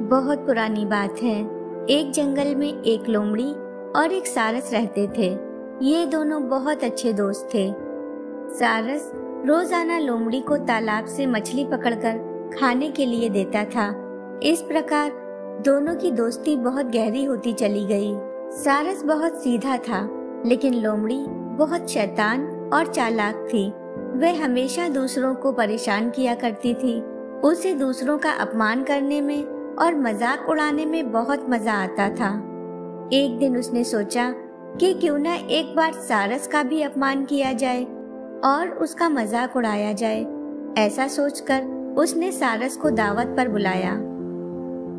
बहुत पुरानी बात है। एक जंगल में एक लोमड़ी और एक सारस रहते थे। ये दोनों बहुत अच्छे दोस्त थे। सारस रोजाना लोमड़ी को तालाब से मछली पकड़कर खाने के लिए देता था। इस प्रकार दोनों की दोस्ती बहुत गहरी होती चली गई। सारस बहुत सीधा था, लेकिन लोमड़ी बहुत शैतान और चालाक थी। वह हमेशा दूसरों को परेशान किया करती थी। उसे दूसरों का अपमान करने में और मजाक उड़ाने में बहुत मजा आता था। एक दिन उसने सोचा कि क्यों न एक बार सारस का भी अपमान किया जाए और उसका मजाक उड़ाया जाए। ऐसा सोचकर उसने सारस को दावत पर बुलाया।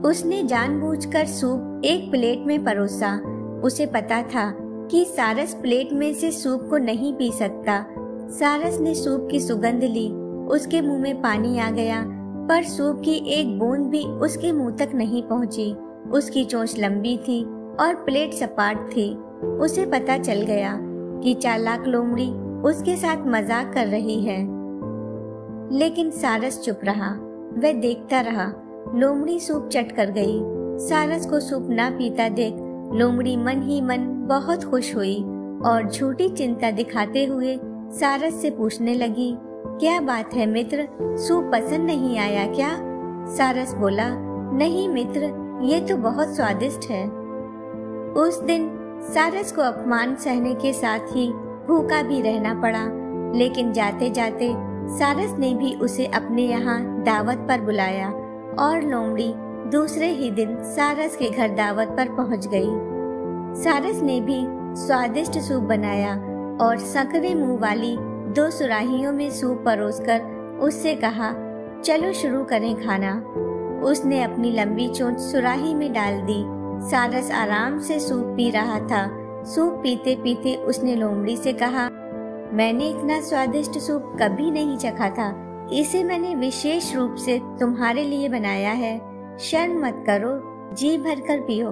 उसने जानबूझकर सूप एक प्लेट में परोसा। उसे पता था कि सारस प्लेट में से सूप को नहीं पी सकता। सारस ने सूप की सुगंध ली। उसके मुंह में पानी आ गया, पर सूप की एक बूंद भी उसके मुंह तक नहीं पहुंची। उसकी चोंच लंबी थी और प्लेट सपाट थी। उसे पता चल गया कि चालाक लोमड़ी उसके साथ मजाक कर रही है। लेकिन सारस चुप रहा। वह देखता रहा। लोमड़ी सूप चट कर गई। सारस को सूप ना पीता देख लोमड़ी मन ही मन बहुत खुश हुई और झूठी चिंता दिखाते हुए सारस से पूछने लगी, क्या बात है मित्र, सूप पसंद नहीं आया क्या? सारस बोला, नहीं मित्र, ये तो बहुत स्वादिष्ट है। उस दिन सारस को अपमान सहने के साथ ही भूखा भी रहना पड़ा। लेकिन जाते जाते सारस ने भी उसे अपने यहाँ दावत पर बुलाया और लोमड़ी दूसरे ही दिन सारस के घर दावत पर पहुँच गई। सारस ने भी स्वादिष्ट सूप बनाया और सकरे मुंह वाली 2 सुराहियों में सूप परोसकर उससे कहा, चलो शुरू करें खाना। उसने अपनी लंबी चोंच सुराही में डाल दी। सारस आराम से सूप पी रहा था। सूप पीते पीते उसने लोमड़ी से कहा, मैंने इतना स्वादिष्ट सूप कभी नहीं चखा था। इसे मैंने विशेष रूप से तुम्हारे लिए बनाया है। शर्म मत करो, जी भरकर पियो।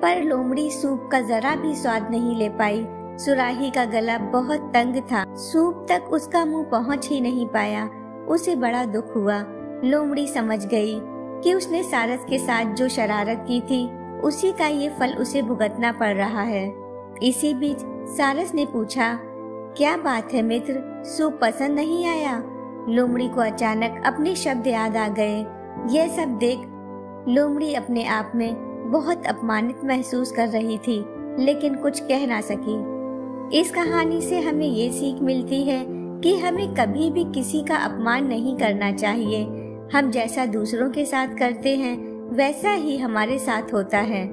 पर लोमड़ी सूप का जरा भी स्वाद नहीं ले पाई। सुराही का गला बहुत तंग था। सूप तक उसका मुंह पहुंच ही नहीं पाया। उसे बड़ा दुख हुआ। लोमड़ी समझ गई कि उसने सारस के साथ जो शरारत की थी उसी का ये फल उसे भुगतना पड़ रहा है। इसी बीच सारस ने पूछा, क्या बात है मित्र, सूप पसंद नहीं आया? लोमड़ी को अचानक अपने शब्द याद आ गए। यह सब देख लोमड़ी अपने आप में बहुत अपमानित महसूस कर रही थी, लेकिन कुछ कह ना सकी। इस कहानी से हमें ये सीख मिलती है कि हमें कभी भी किसी का अपमान नहीं करना चाहिए। हम जैसा दूसरों के साथ करते हैं वैसा ही हमारे साथ होता है।